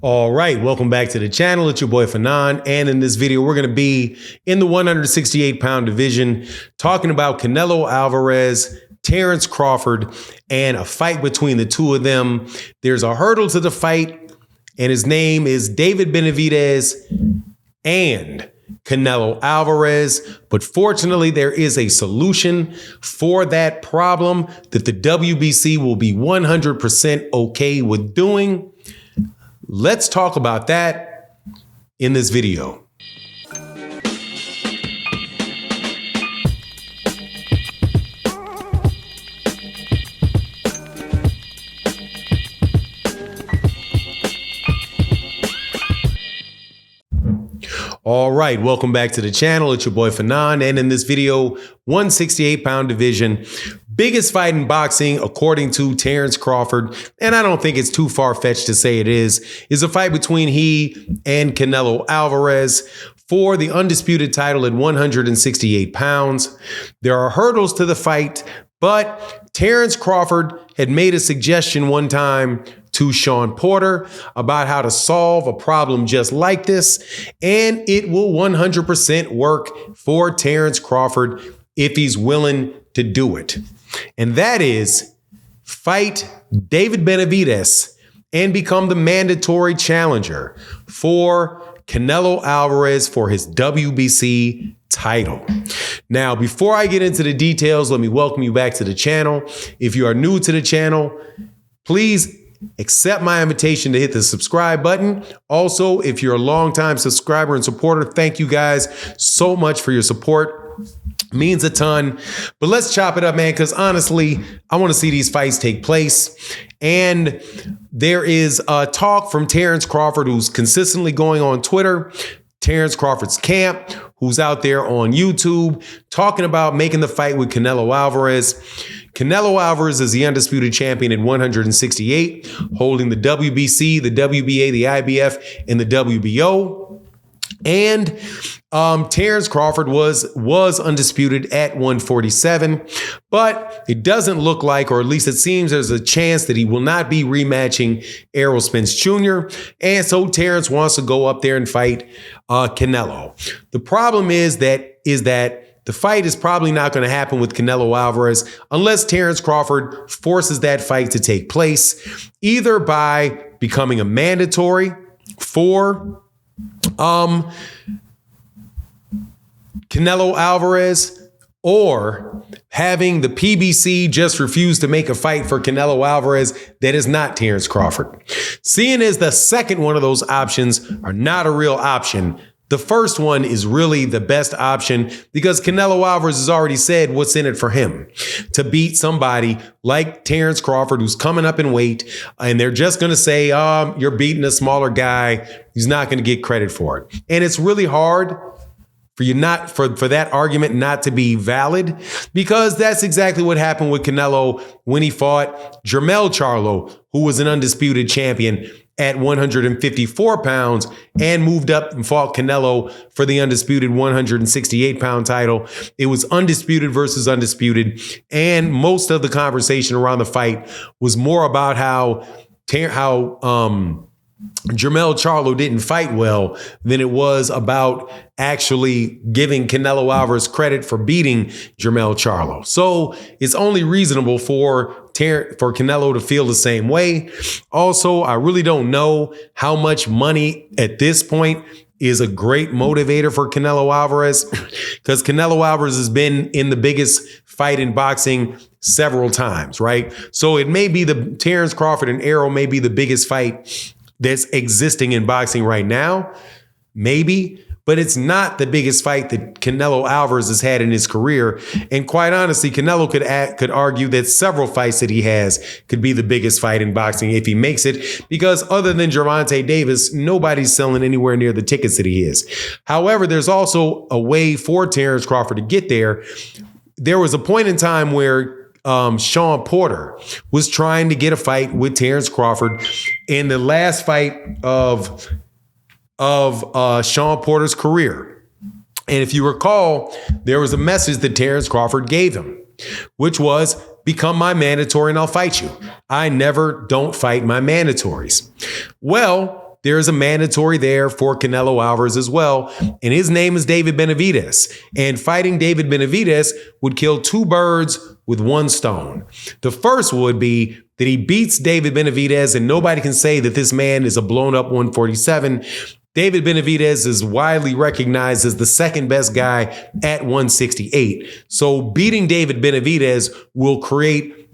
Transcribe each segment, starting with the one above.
All right, welcome back to the channel. It's your boy Fanon, and in this video, we're going to be in the 168-pound division talking about Canelo Alvarez, Terence Crawford, and a fight between the two of them. There's a hurdle to the fight, and his name is David Benavidez and Canelo Alvarez. But fortunately, there is a solution for that problem that the WBC will be 100% okay with doing. Let's talk about that in this video. All right, welcome back to the channel. It's your boy Fanon, and in this video, 168-pound division, biggest fight in boxing according to Terence Crawford, and I don't think it's too far-fetched to say it is a fight between he and Canelo Alvarez for the undisputed title at 168 pounds. There are hurdles to the fight, but Terence Crawford had made a suggestion one time to Sean Porter about how to solve a problem just like this, and it will 100% work for Terence Crawford if he's willing to do it. And that is fight David Benavidez and become the mandatory challenger for Canelo Alvarez for his WBC title. Now, before I get into the details, let me welcome you back to the channel. If you are new to the channel, please accept my invitation to hit the subscribe button. Also, if you're a longtime subscriber and supporter, thank you guys so much for your support. Means a ton. But let's chop it up, man, because honestly, I want to see these fights take place. And there is a talk from Terence Crawford, who's consistently going on Twitter, Terence Crawford's camp, who's out there on YouTube, talking about making the fight with Canelo Alvarez. Canelo Alvarez is the undisputed champion at 168, holding the WBC, the WBA, the IBF, and the WBO. And Terence Crawford was undisputed at 147, but it doesn't look like, or at least it seems there's a chance that he will not be rematching Errol Spence Jr. And so Terence wants to go up there and fight Canelo. The problem is that the fight is probably not going to happen with Canelo Alvarez unless Terence Crawford forces that fight to take place, either by becoming a mandatory for Canelo Alvarez, or having the PBC just refuse to make a fight for Canelo Alvarez that is not Terence Crawford. Seeing as the second one of those options are not a real option, the first one is really the best option because Canelo Alvarez has already said what's in it for him: to beat somebody like Terence Crawford, who's coming up in weight, and they're just going to say, you're beating a smaller guy. He's not going to get credit for it. And it's really hard for you not for that argument not to be valid, because that's exactly what happened with Canelo when he fought Jermell Charlo, who was an undisputed champion at 154 pounds and moved up and fought Canelo for the undisputed 168-pound title. It was undisputed versus undisputed, and most of the conversation around the fight was more about how Jermell Charlo didn't fight well than it was about actually giving Canelo Alvarez credit for beating Jermell Charlo. So it's only reasonable for Canelo to feel the same way. Also, I really don't know how much money at this point is a great motivator for Canelo Alvarez, because Canelo Alvarez has been in the biggest fight in boxing several times, right? So it may be the Terence Crawford and Errol may be the biggest fight that's existing in boxing right now, maybe, but it's not the biggest fight that Canelo Alvarez has had in his career. And quite honestly, Canelo could argue that several fights that he has could be the biggest fight in boxing if he makes it, because other than Gervonta Davis, nobody's selling anywhere near the tickets that he is. However, there's also a way for Terence Crawford to get there. There was a point in time where Sean Porter was trying to get a fight with Terence Crawford in the last fight of Sean Porter's career. And if you recall, there was a message that Terence Crawford gave him, which was, become my mandatory and I'll fight you. I never don't fight my mandatories. Well, there is a mandatory there for Canelo Alvarez as well. And his name is David Benavidez. And fighting David Benavidez would kill two birds with one stone. The first would be that he beats David Benavidez, and nobody can say that this man is a blown up 147. David Benavidez is widely recognized as the second best guy at 168. So beating David Benavidez will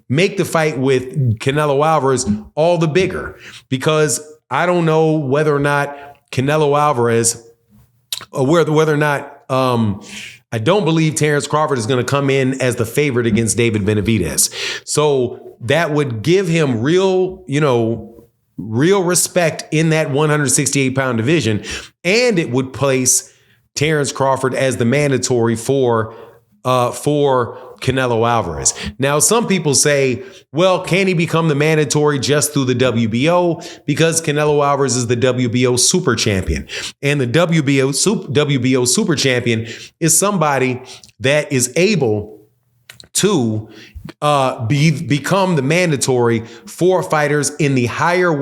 make the fight with Canelo Alvarez all the bigger, because I don't know whether or not Canelo Alvarez, or whether or not, I don't believe Terence Crawford is going to come in as the favorite against David Benavidez. So that would give him real respect in that 168-pound division, and it would place Terence Crawford as the mandatory for Canelo Alvarez. Now, some people say, well, can he become the mandatory just through the WBO? Because Canelo Alvarez is the WBO super champion. And the WBO super champion is somebody that is able to become the mandatory for fighters in the higher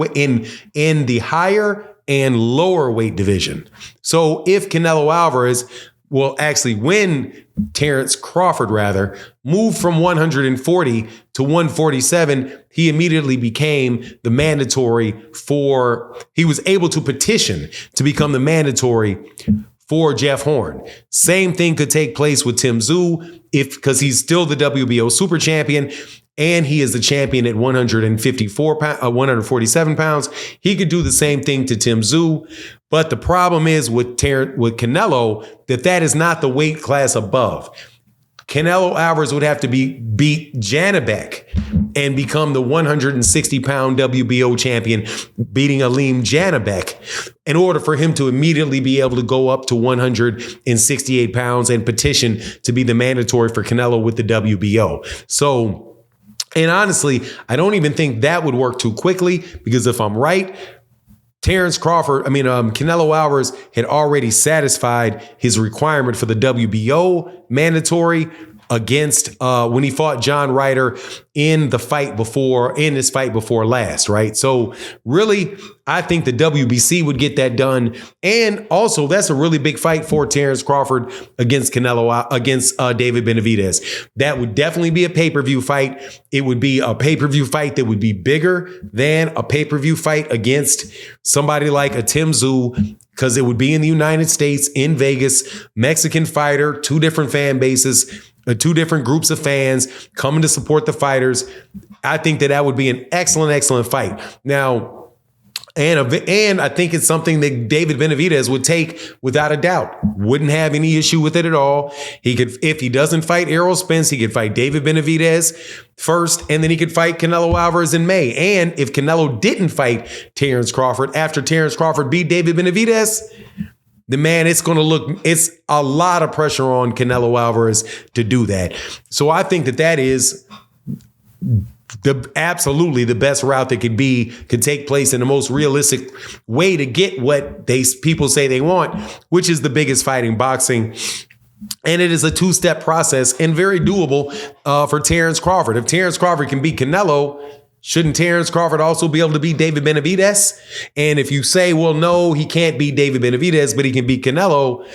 and lower weight division. So if Canelo Alvarez when Terence Crawford moved from 140 to 147, he immediately became the mandatory he was able to petition to become the mandatory for Jeff Horn. Same thing could take place with Tim Tszyu because he's still the WBO super champion, and he is the champion at 147 pounds. He could do the same thing to Tim Tszyu. But the problem is with Canelo, that is not the weight class above. Canelo Alvarez would have to beat Janibek and become the 160-pound WBO champion, beating Aleem Janibek, in order for him to immediately be able to go up to 168 pounds and petition to be the mandatory for Canelo with the WBO. So, and honestly, I don't even think that would work too quickly, because if I'm right, Canelo Alvarez had already satisfied his requirement for the WBO mandatory against when he fought John Ryder in his fight before last, right? So really, I think the WBC would get that done. And also, that's a really big fight for Terence Crawford against David Benavidez. That would definitely be a pay-per-view fight. It would be a pay-per-view fight that would be bigger than a pay-per-view fight against somebody like a Tim Tszyu, because it would be in the United States, in Vegas, Mexican fighter, two different fan bases, two different groups of fans coming to support the fighters. I think that would be an excellent, excellent fight. Now, and I think it's something that David Benavidez would take without a doubt. Wouldn't have any issue with it at all. He could, if he doesn't fight Errol Spence, he could fight David Benavidez first, and then he could fight Canelo Alvarez in May. And if Canelo didn't fight Terence Crawford after Terence Crawford beat David Benavidez, it's a lot of pressure on Canelo Alvarez to do that. So I think that is absolutely the best route that could take place in the most realistic way to get what people say they want, which is the biggest fight in boxing. And it is a two-step process and very doable for Terence Crawford. If Terence Crawford can beat Canelo, shouldn't Terence Crawford also be able to beat David Benavidez? And if you say, well, no, he can't beat David Benavidez, but he can beat Canelo,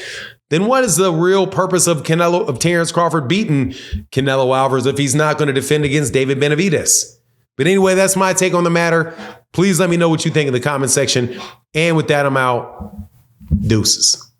then what is the real purpose of Terence Crawford beating Canelo Alvarez if he's not going to defend against David Benavidez? But anyway, that's my take on the matter. Please let me know what you think in the comment section. And with that, I'm out. Deuces.